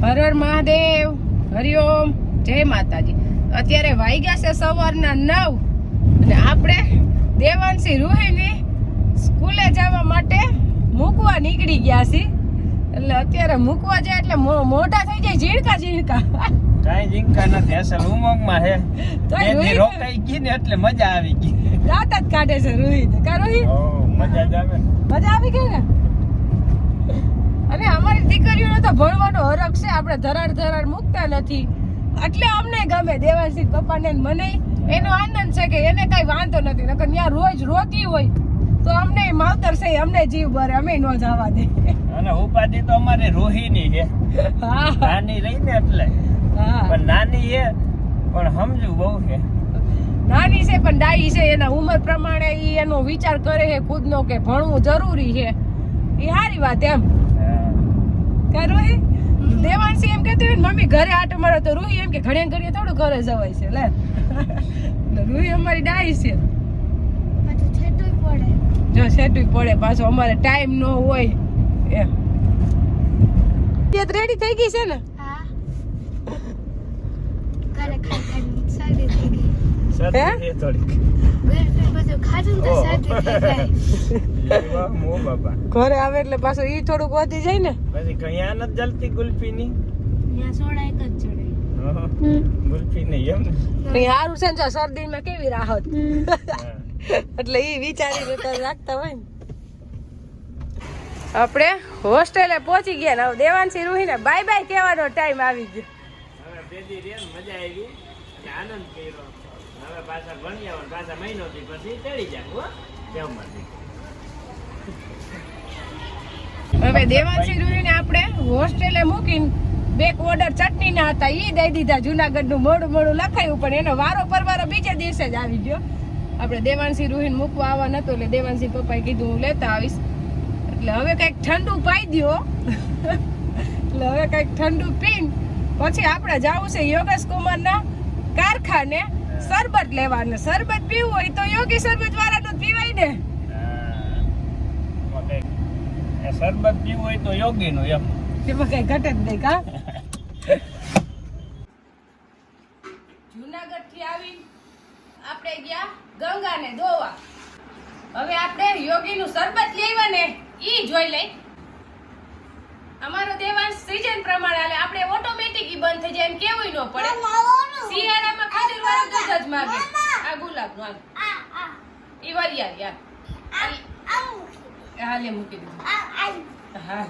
હર હર મહાદેવ, હરિઓમ, જય માતાજી. અત્યારે વાગ્યા છે સવારના 9 અને આપણે દેવાંશી રૂહીને સ્કૂલે જવા માટે મૂકવા નીકળી ગયા છીએ. એટલે અત્યારે મૂકવા જાય એટલે મોટા થઈ જાય ઝીણકા ઝીણકા. કાઈ ઝીણકા નથી, અસલ ઉમંગમાં હે. તો રોકાઈ ગઈ ને એટલે મજા આવી ગઈ. રાત જ કાઢે છે રૂહી. કા રૂહી? ઓ મજા જ આવે. મજા આવી ગઈ ને. અને અમારી દીકરીઓને તો ભણવાનો હરખ છે, આપણે ધરાડ મૂકતા નથી એટલે અમને ગમે. દેવાંશી પપ્પાને મને એનો આનંદ છે કે એને કઈ વાંધો નથી, નકર ત્યાં રોજ રોતી હોય તો અમને માવતર છે, અમને જીવ ભરે, અમે ન જવા દે. અને ઉપાધિ તો અમારે રોહીની છે. હા નાની રહી ને એટલે. હા પણ નાની છે પણ સમજુ બહુ છે. નાની છે પણ ડાઈ છે. એના ઉંમર પ્રમાણે ઈ એનો વિચાર કરે છે ખુદનો કે ભણવું જરૂરી છે. એ સારી વાત એમ. રૂહી દેવાંશી એમ કહેતી હોય મમ્મી ઘરે આટો મારો, તો રૂહી એમ કે ઘડીએ ઘડીએ થોડું ઘરે જવાય છે. લે રૂહી અમારી ડાઈ છે. જો સેટુય પડે પાછો, અમારે ટાઈમ ન હોય એમ. રેડી થઈ ગઈ છે ને? સર્દી થોડીક. ઘરે આવે એટલે પાછું ઈ થોડુંક વધી જાય ને. પછી કયા નથી જલતી ગુલ્ફી ની. ગુલ્ફી નહીં એમ ને. સારું છે ને, શરદી માં કેવી રાહત. એટલે ઈ વિચારીને તો રાખતા હોય ને. આપણે હોસ્ટેલે પહોંચી ગયા ને હવે દેવાંશી રૂહીને બાય બાય કહેવાનો ટાઈમ આવી ગયો. હવે બેદી રે મજા આવી, આનંદ કર્યો. હવે પાછા ભણી આવો, પાછા મહિનો થી પછી ચડી જાય હો જમવાથી. હવે દેવાંશી રૂહીને આપણે હોસ્ટેલે મૂકીને બે ઓર્ડર ચટણી ના હતા ઈ દઈ દીધા. જુનાગઢ નું મોડું લખાયું પણ એનો વારો પરવારો બીજે દિવસે જ આવી ગયો. આપણે દેવાંશી રૂહીને મૂકવા આવવા નતો એટલે દેવાંશી પપ્પાએ કીધું હું લેતા આવીશ. એટલે હવે કઈક ઠંડુ પાઈ દો. એટલે હવે કઈક ઠંડુ પીને પછી આપણે જવું છે યોગેશ કુમારના કારખાને શરબત લેવાને. શરબત પીવું હોય તો યોગી શરબત વાળાનું જ પીવાય ને. શરબત પીવું હોય તો યોગી નું એમ. તેમાં કઈ ઘટે જ નહીં. કા જુનાગઢ થી આવી આપણે ગયા ગંગાને દોવા. હવે આપણે યોગી નું શરબત લેવા ને ઈ જોઈ લઈ. અમારો દેવાંશ સીઝન પ્રમાણે હાલે, આપણે ઓટોમેટિક ઈ બંધ થઈ જાય એમ કેવું ન પડે. શિયાળામાં ખજૂર વાળું દૂધ જ માંગે. આ ગુલાબ નું ઈ વરિયાળી હાલે મૂકી દીધું. હા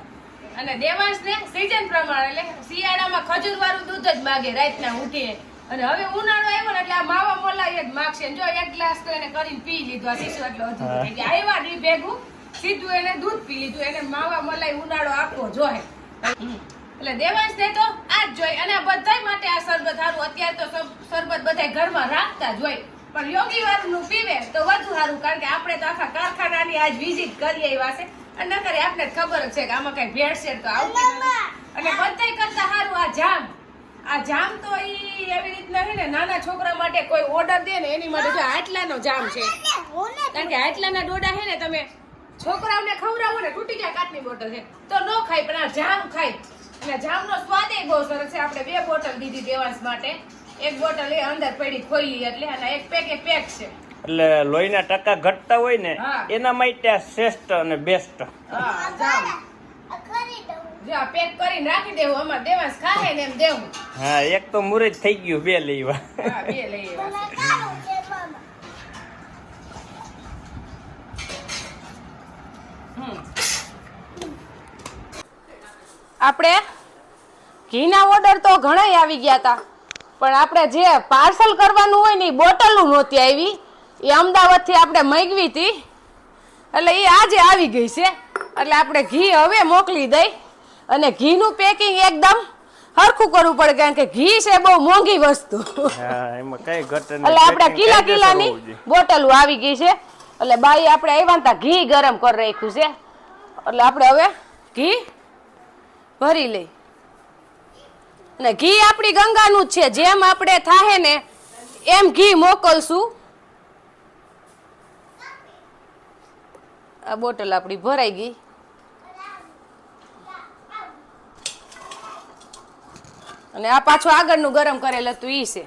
અને દેવાંશ ને સીઝન પ્રમાણે એટલે શિયાળામાં ખજૂર વાળું દૂધ જ માંગે રાતના ઉઠીએ. અને હવે ઉનાળો આવ્યો ને એટલે આ માવા મલાઈ જ માગશે. જો એક ગ્લાસ તો એને કરીને પી લીધું. આ શીશો એટલો હતો એટલે આવ્યા ની ભેગું સીધું એને દૂધ પી લીધું. એને માવા મલાઈ ઉનાળો આપવો જોઈએ. એટલે દેવાંશ ને તો આ જ જોઈ. અને બધાય માટે આ શરબત સારું. અત્યારે તો શરબત બધા ઘરમાં રાખતા જ હોય પણ યોગી વાળું નું પીવે તો વધુ સારું, કારણ કે આપણે તો આખા કારખાનાની આજ વિઝિટ કરી આવ્યા છે અને નકર આપણે ખબર જ છે કે આમાં કઈ ભેળસેળ તો આવતી નથી. અને બધાય કરતા સારું આ જામ. આ જામ તો ઈ એવી રીતના છે ને, નાના છોકરા માટે કોઈ ઓર્ડર દે ને એની માટે જો આટલાનો જામ છે. કારણ કે આટલાના ડોડા છે ને તમે છોકરાઓને ખવડાવો ને તૂટી જાય કાચની બોટલ છે તો ન ખાય, પણ આ જામ ખાય. અને જામનો સ્વાદ એ બહુ સરસ છે. આપણે 2 બોટલ દીધી દેવાંશ માટે. 1 બોટલ એ અંદર પડી ખોલી એટલે અને એક પેક છે. એટલે લોહીના ટકા ઘટતા હોય ને એના માટે શ્રેષ્ઠ અને બેસ્ટ. હા જામ જો પેક કરીને રાખી દેવું. અમાર દેવાંશ ખાહે ને એમ દેવું. હા એક તો મુરજ થઈ ગયું, 2 લેવા. હા 2 લઈ આવ્યા. આપણે ઘીના ઓર્ડર તો ઘણા આવી ગયા હતા પણ આપણે જે પાર્સલ કરવાનું હોય ને એ બોટલું નહોતી આવી. એ અમદાવાદથી આપણે મંગાવી હતી એટલે એ આજે આવી ગઈ છે. એટલે આપણે ઘી હવે મોકલી દઈ. અને ઘીનું પેકિંગ એકદમ હરખું કરવું પડે કારણ કે ઘી છે બહુ મોંઘી વસ્તુ. એટલે આપણે કિલાની બોટલો આવી ગઈ છે. એટલે બાઈ આપણે આવ્યા હતા ઘી ગરમ કરી રાખ્યું છે. એટલે આપણે હવે ઘી ભરી લઈ. અને ઘી આપણી ગંગાનું જ છે. જેમ આપણે થાહે ને એમ ઘી મોકલશું. આ બોટલ આપણી ભરાઈ ગઈ. અને આ પાછું આગળનું ગરમ કરેલ હતું ઈ છે.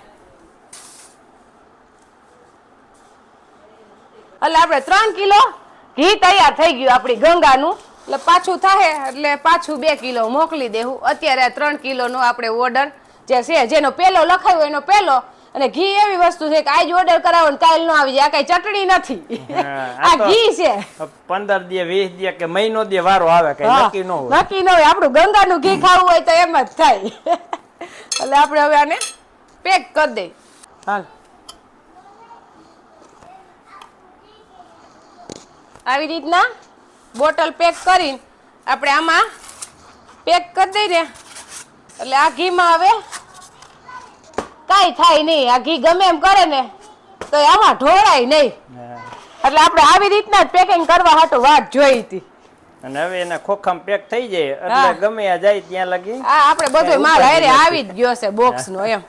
એટલે આપણે 3 કિલો ઘી તૈયાર થઈ ગયું આપણી ગંગાનું. એટલે પાછું થાય એટલે પાછું 2 કિલો મોકલી દેવું. અત્યારે આ 3 કિલોનો આપણે ઓર્ડર જે છે, જેનો પેલો લખાયો એનો પેલો. અને ઘી એવી વસ્તુ છે કે આજ ઓર્ડર કરાવો ને કાલ નો આવી જાય. આ કઈ ચટણી નથી, આ ઘી છે. 15 દી 20 દી કે મહિનો દી વારો આવે, કઈ નક્કી ન હોય. નક્કી ન હોય. આપણું ગંગાનું ઘી ખાવું હોય તો એમ જ થાય. એટલે આપણે હવે આને પેક કરી દઈએ. હાલ, આવી રીતના બોટલ પેક કરીને આપણે આમાં પેક કરી દઈએ ને એટલે આ ઘીમાં હવે કાંઈ થાય નહીં. આ ઘી ગમે એમ કરે ને તો આમાં ઢોળાય નહીં. એટલે આપણે આવી રીતના જ પેકિંગ કરવા હાટુ વાત જોઈ હતી. અને હવે એના ખોખામાં પેક થઈ જાય એટલે ગમે આ જાય ત્યાં લગી આ આપણે બધું માલ હારે આવી જ ગયો છે બોક્સ નો એમ.